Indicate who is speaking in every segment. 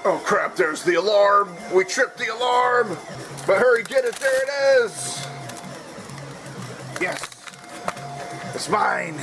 Speaker 1: Oh crap, there's the alarm. We tripped the alarm. But hurry, get it, there it is. Yes, it's mine.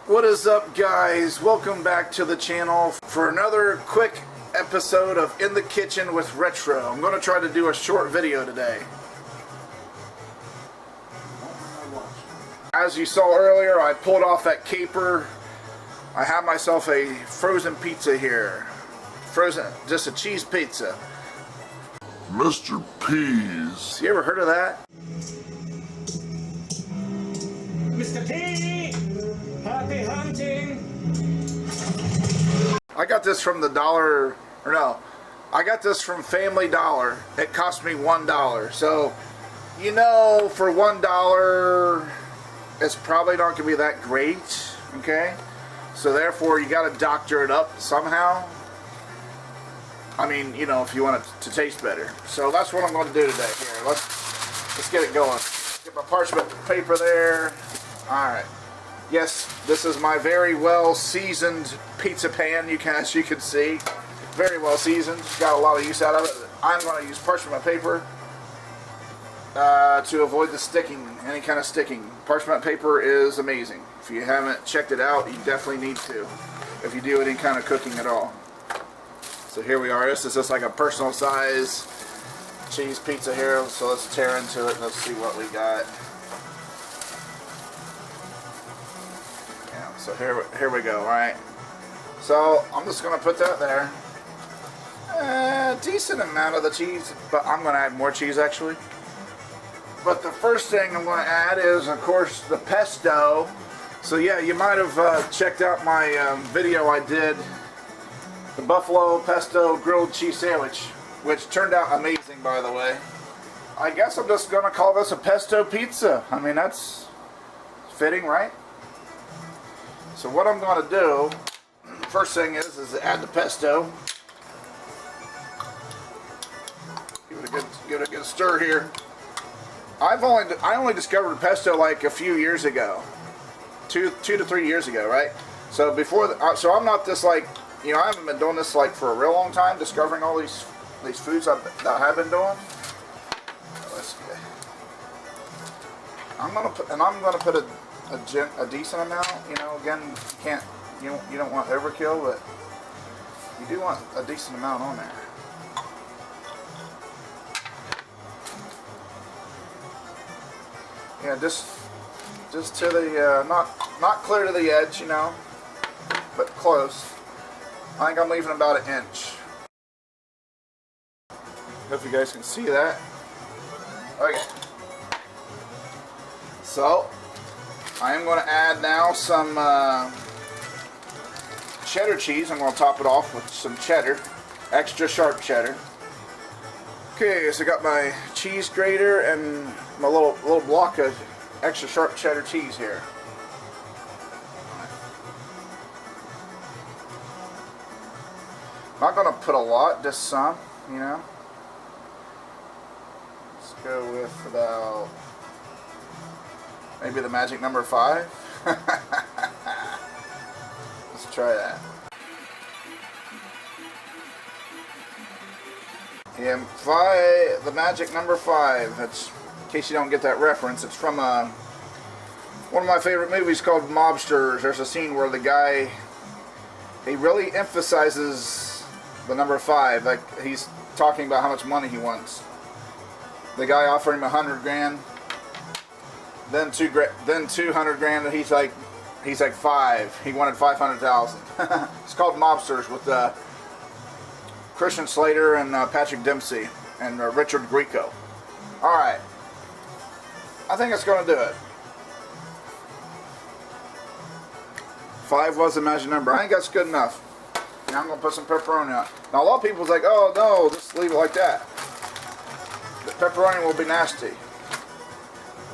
Speaker 1: What is up, guys? Welcome back to the channel for another quick episode of In the Kitchen with Retro. I'm going to try to do a short video today. As you saw earlier, I pulled off that caper. I have myself a frozen pizza here. Frozen, just a cheese pizza.
Speaker 2: Mr. Peas.
Speaker 1: You ever heard of that?
Speaker 3: Mr. P! Happy hunting!
Speaker 1: I got this from the dollar, or no, I got this from Family Dollar. It cost me $1. So, you know, for $1, it's probably not going to be that great, okay? So therefore, you got to doctor it up somehow. I mean, you know, if you want it to taste better. So that's what I'm going to do today. Here, let's get it going. Get my parchment paper there. All right. Yes, this is my very well seasoned pizza pan. As you can see, very well seasoned. Got a lot of use out of it. I'm going to use parchment paper to avoid the sticking, any kind of sticking. Parchment paper is amazing. If you haven't checked it out, you definitely need to. If you do any kind of cooking at all. So here we are. This is just like a personal size cheese pizza here. So let's tear into it. Let's see what we got. Yeah. So here we go. All right. So I'm just gonna put that there. Decent amount of the cheese, but I'm gonna add more cheese actually. But the first thing I'm gonna add is, of course, the pesto. So yeah, you might have checked out my video I did. The buffalo pesto grilled cheese sandwich, which turned out amazing, by the way. I guess I'm just gonna call this a pesto pizza. I mean, that's fitting, right? So what I'm gonna do, first thing is add the pesto. Give it a good stir here. I only discovered pesto like a few years ago, two to 3 years ago, right? So so I'm not this like. You know, I haven't been doing this like for a real long time, discovering all these foods that I have been doing. Let's get. I'm gonna put a decent amount. You know, again, you don't want overkill, but you do want a decent amount on there. Yeah, just to the not clear to the edge, you know, but close. I think I'm leaving about an inch. Hope you guys can see that. Okay. So, I am going to add now some cheddar cheese. I'm going to top it off with some cheddar. Extra sharp cheddar. Okay, so I got my cheese grater and my little block of extra sharp cheddar cheese here. Not going to put a lot, just some, you know. Let's go with about maybe the magic number 5. Let's try that. Yeah, the magic number 5. That's, in case you don't get that reference, it's from one of my favorite movies called Mobsters. There's a scene where the guy, he really emphasizes the number 5, like he's talking about how much money he wants. The guy offered him 100 grand. Then 200 grand, and he's like 5. He wanted 500,000. It's called Mobsters with Christian Slater and Patrick Dempsey and Richard Grieco. All right, I think it's going to do it. 5 was the magic number. I think that's good enough. Now I'm going to put some pepperoni on it. Now a lot of people's like, oh no, just leave it like that. The pepperoni will be nasty.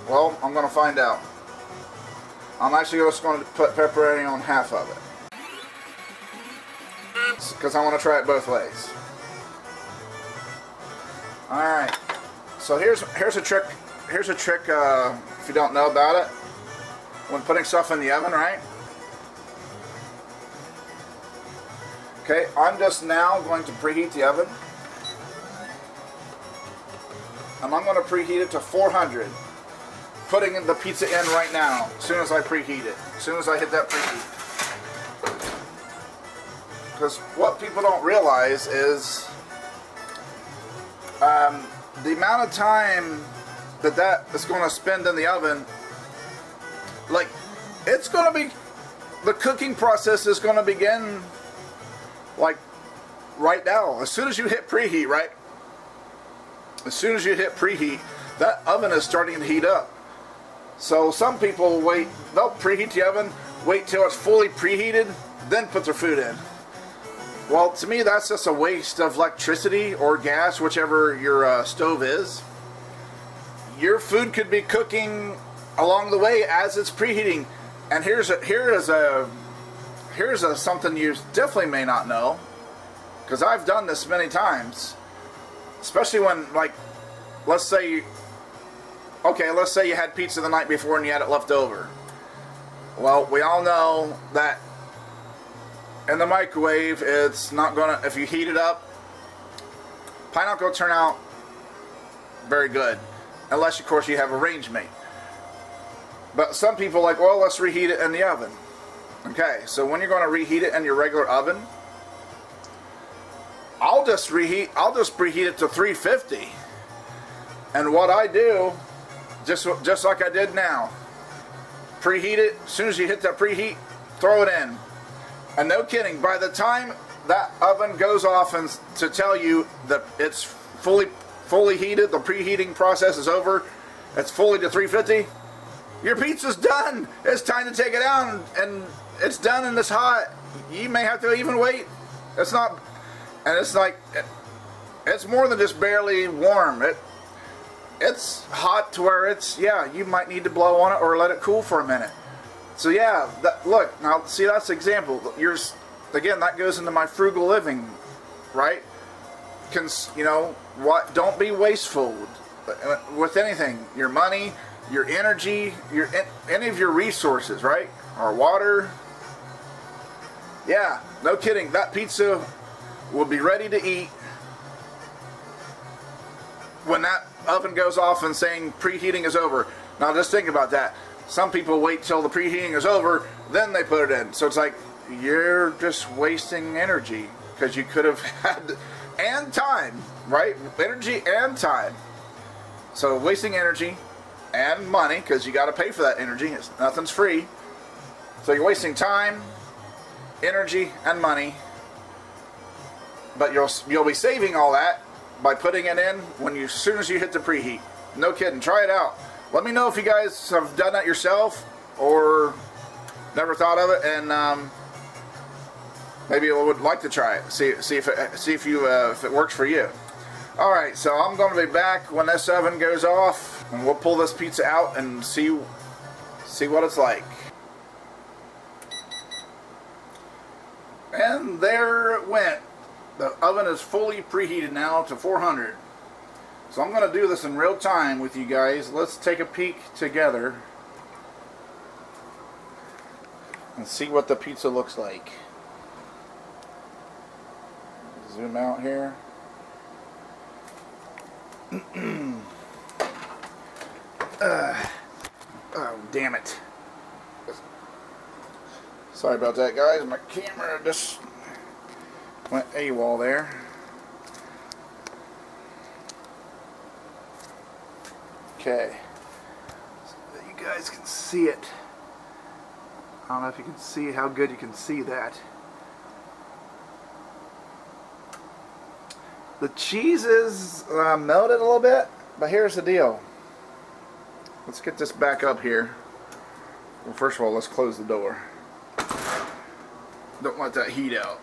Speaker 1: Well, I'm going to find out. I'm actually just going to put pepperoni on half of it, because I want to try it both ways. Alright, so here's a trick. Here's a trick if you don't know about it. When putting stuff in the oven, right? Okay, I'm just now going to preheat the oven. And I'm going to preheat it to 400. Putting the pizza in right now, as soon as I preheat it. As soon as I hit that preheat. Because what people don't realize is the amount of time that is going to spend in the oven. Like, it's going to be, the cooking process is going to begin like right now. As soon as you hit preheat, right? As soon as you hit preheat, that oven is starting to heat up. So some people wait, they'll preheat the oven, wait till it's fully preheated, then put their food in. Well, to me, that's just a waste of electricity or gas, whichever your stove is. Your food could be cooking along the way as it's preheating. And here's something you definitely may not know, because I've done this many times, especially when, like, let's say you had pizza the night before and you had it left over. Well, we all know that in the microwave, it's not gonna, if you heat it up, probably not gonna turn out very good, unless of course you have a range mate. But some people are like, well, let's reheat it in the oven. Okay, so when you're going to reheat it in your regular oven, I'll just preheat it to 350. And what I do, just like I did now, preheat it. As soon as you hit that preheat, throw it in. And no kidding, by the time that oven goes off and to tell you that it's fully heated, the preheating process is over, it's fully to 350, your pizza's done. It's time to take it out, and it's done and it's hot. You may have to even wait. It's not, and it's like, it's more than just barely warm. It's hot to where it's, yeah, you might need to blow on it or let it cool for a minute. So yeah, look, now see, that's the example. Again, that goes into my frugal living, right? You know, don't be wasteful with anything. Your money, your energy, any of your resources, right? Or water. Yeah, no kidding. That pizza will be ready to eat when that oven goes off and saying preheating is over. Now just think about that. Some people wait till the preheating is over, then they put it in. So it's like, you're just wasting energy, because you could have had, and time, right? Energy and time. So wasting energy and money, because you got to pay for that energy. Nothing's free. So you're wasting time, energy, and money. But you'll be saving all that by putting it in as soon as you hit the preheat. No kidding. Try it out. Let me know if you guys have done that yourself or never thought of it, and maybe you would like to try it. See if it works for you. All right, so I'm going to be back when this oven goes off, and we'll pull this pizza out and see what it's like. And there it went. The oven is fully preheated now to 400. So I'm going to do this in real time with you guys. Let's take a peek together and see what the pizza looks like. Zoom out here. Oh, damn it. Sorry about that, guys. My camera just went AWOL there. Okay. So that you guys can see it. I don't know if you can see how good you can see that. The cheese is melted a little bit, but here's the deal. Let's get this back up here. Well, first of all, let's close the door. Don't let that heat out.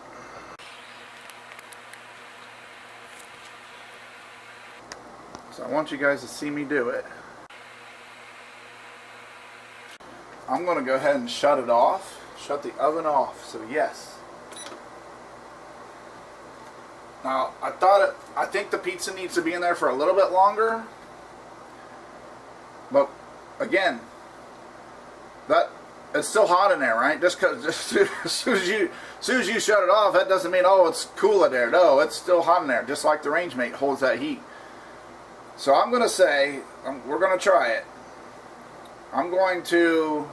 Speaker 1: So I want you guys to see me do it. I'm going to go ahead and shut it off. Shut the oven off. So yes. Now, I think the pizza needs to be in there for a little bit longer. But, again, it's still hot in there, right? Just as soon as you shut it off, that doesn't mean, oh, it's cool in there. No, it's still hot in there, just like the range mate holds that heat. So I'm going to say, we're going to try it. I'm going to...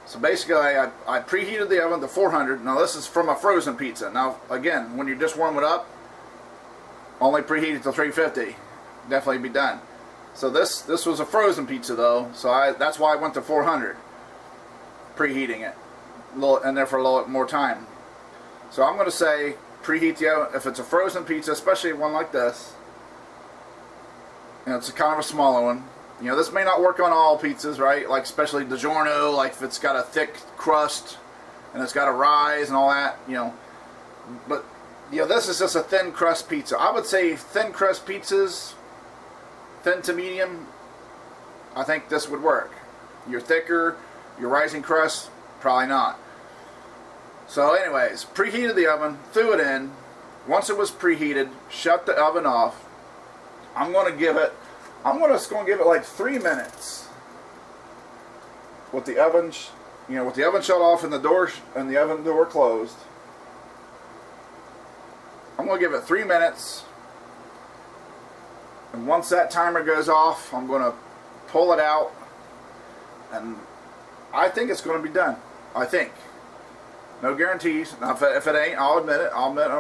Speaker 1: So basically, I preheated the oven to 400. Now this is from a frozen pizza. Now again, when you just warm it up, only preheat it to 350. Definitely be done. So this was a frozen pizza though, so that's why I went to 400. Preheating it, and there for a little more time. So I'm going to say preheat the oven if it's a frozen pizza, especially one like this. And it's kind of a smaller one. You know, this may not work on all pizzas, right? Like especially DiGiorno, like if it's got a thick crust and it's got a rise and all that, you know. But, you know, this is just a thin crust pizza. I would say thin crust pizzas, thin to medium, I think this would work. You're thicker, you're rising crust, probably not. So anyways, preheated the oven, threw it in. Once it was preheated, shut the oven off. I'm just going to give it like 3 minutes with the oven, with the oven shut off and the oven door closed. I'm going to give it 3 minutes, and once that timer goes off, I'm going to pull it out, and I think it's going to be done. I think. No guarantees. Now, if it ain't, I'll admit it. I'll admit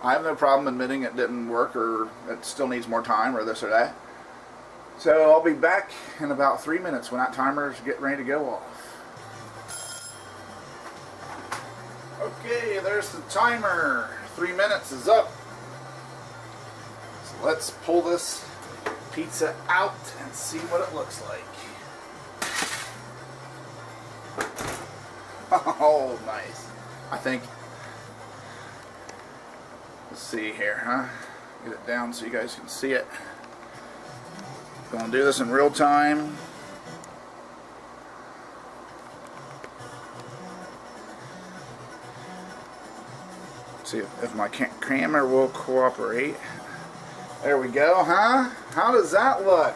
Speaker 1: I have no problem admitting it didn't work or it still needs more time or this or that. So I'll be back in about 3 minutes when that timer's getting ready to go off. Okay, there's the timer. 3 minutes is up. So let's pull this pizza out and see what it looks like. Oh, nice. I think... Let's see here, huh? Get it down so you guys can see it. Gonna do this in real time. See if my camera will cooperate. There we go, huh? How does that look?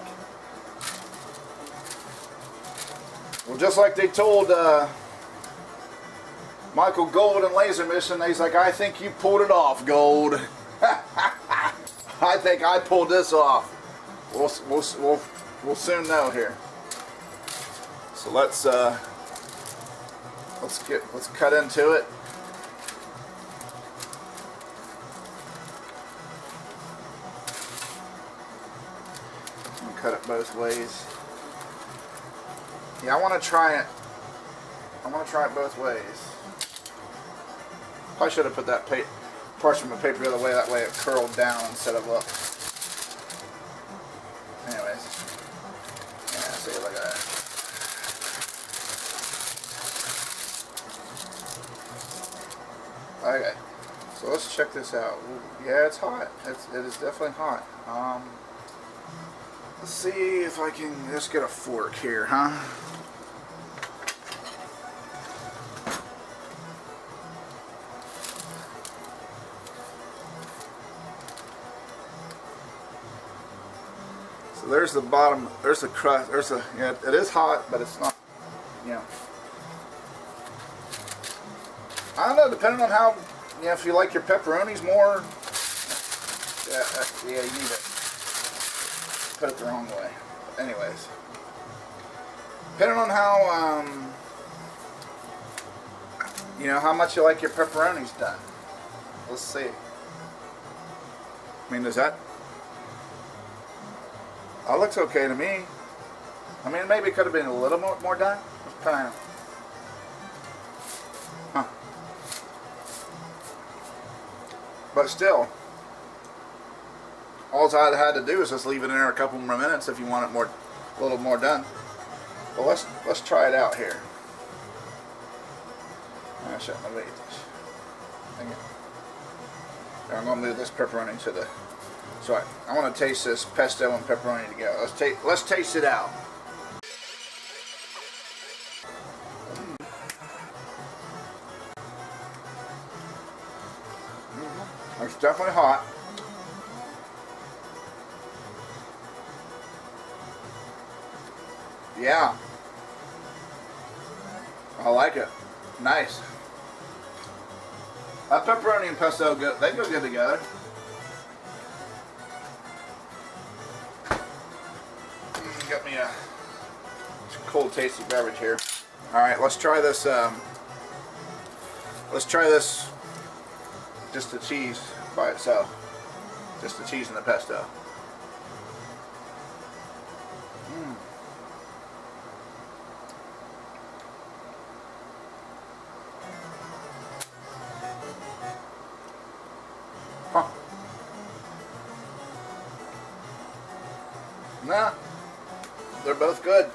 Speaker 1: Well, just like they told Michael Gold in Laser Mission, he's like, I think you pulled it off, Gold. I think I pulled this off. We'll soon know here. So let's cut into it. I'm gonna cut it both ways. Yeah, I want to try it. I want to try it both ways. I should have put that parchment paper the other way. That way it curled down instead of up. Anyways, yeah, see, look at that. Okay, so let's check this out. Yeah, it's hot. It is definitely hot. Let's see if I can just get a fork here, huh? So there's the bottom, there's the crust, yeah, it is hot, but it's not, I don't know, depending on how, if you like your pepperonis more, yeah, you need it. Put it the wrong way. But anyways, depending on how, how much you like your pepperonis done. Let's see. I mean, does that That looks okay to me. I mean, maybe it could have been a little more done. Kind of. Huh. But still, all I had to do is just leave it in there a couple more minutes if you want it a little more done. But let's try it out here. I shouldn't have made this. Dang it. I'm going to move this pepperoni to the. So I want to taste this pesto and pepperoni together. Let's taste it out. It's definitely hot. Yeah. I like it. Nice. That pepperoni and pesto, they go good together. Got me a cold tasty beverage here. Alright, let's try this, just the cheese by itself. Just the cheese and the pesto. Huh. Nah. They're both good.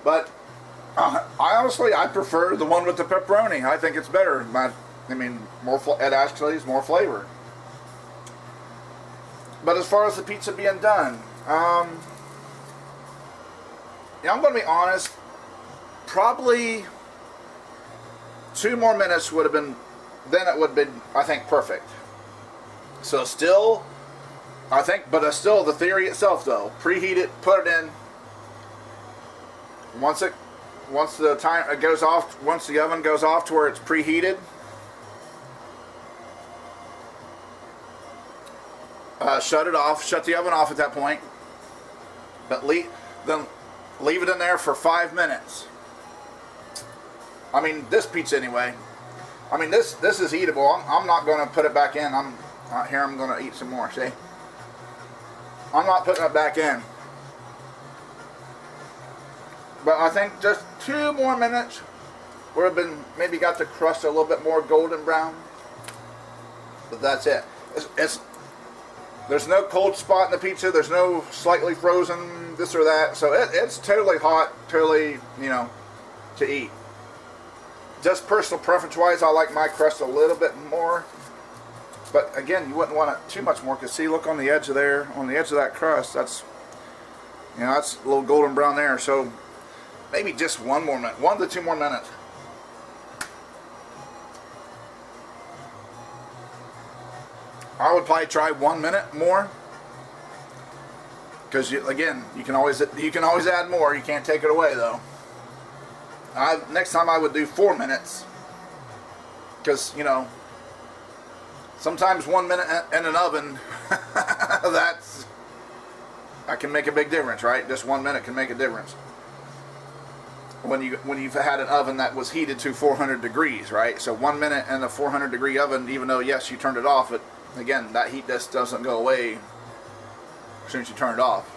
Speaker 1: But I prefer the one with the pepperoni. I think it's better. I mean, it actually is more flavor. But as far as the pizza being done, I'm going to be honest. Probably 2 more minutes would have been. Then it would have been, I think, perfect. So still, I think, but still the theory itself though. Preheat it, put it in. Once the time it goes off, once the oven goes off to where it's preheated, shut it off. Shut the oven off at that point. But then leave it in there for 5 minutes. I mean, this pizza anyway. I mean, this is eatable. I'm not going to put it back in. Here I'm going to eat some more. See, I'm not putting it back in. But I think just 2 more minutes would have been, maybe got the crust a little bit more golden brown. But that's it. There's no cold spot in the pizza. There's no slightly frozen this or that. So it's totally hot, totally, to eat. Just personal preference wise, I like my crust a little bit more. But again, you wouldn't want it too much more, because see, look on the edge of there, on the edge of that crust, that's that's a little golden brown there. So maybe just 1 more minute, 1 to 2 more minutes. I would probably try 1 minute more, because again, you can always add more. You can't take it away though. Next time I would do 4 minutes, because sometimes 1 minute in an oven, that can make a big difference, right? Just 1 minute can make a difference. When you've had an oven that was heated to 400 degrees, right? So 1 minute in a 400 degree oven, even though yes, you turned it off, but again, that heat just doesn't go away as soon as you turn it off.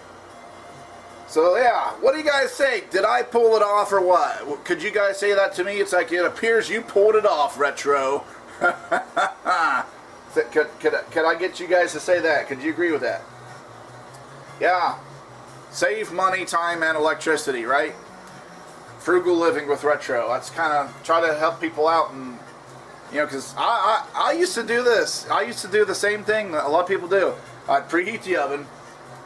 Speaker 1: So yeah, what do you guys say? Did I pull it off or what? Could you guys say that to me? It's like, it appears you pulled it off, Retro. Could I get you guys to say that? Could you agree with that? Yeah. Save money, time, and electricity, right? Frugal living with Retro. That's kind of try to help people out, and because I used to do this. I used to do the same thing that a lot of people do. I'd preheat the oven,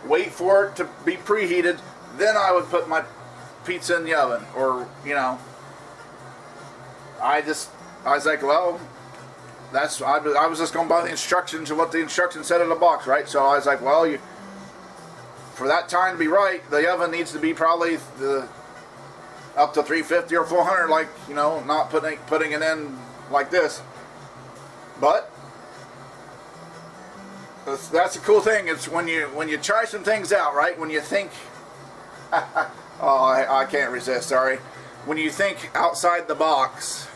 Speaker 1: wait for it to be preheated, then I would put my pizza in the oven, or I was like, well, I was just going by the instructions of what the instructions said in the box, right? So I was like, well, for that time to be right, the oven needs to be probably up to 350 or 400, like not putting it in like this. But that's the cool thing. It's when you try some things out, right? When you think, oh, I can't resist. Sorry. When you think outside the box,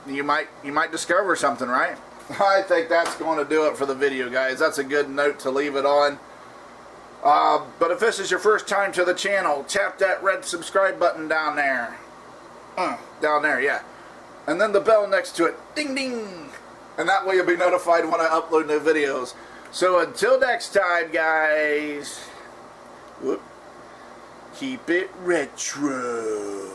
Speaker 1: you might discover something, right? I think that's going to do it for the video, guys. That's a good note to leave it on. But if this is your first time to the channel, tap that red subscribe button down there. Down there, yeah. And then the bell next to it. Ding, ding. And that way you'll be notified when I upload new videos. So until next time, guys, keep it retro.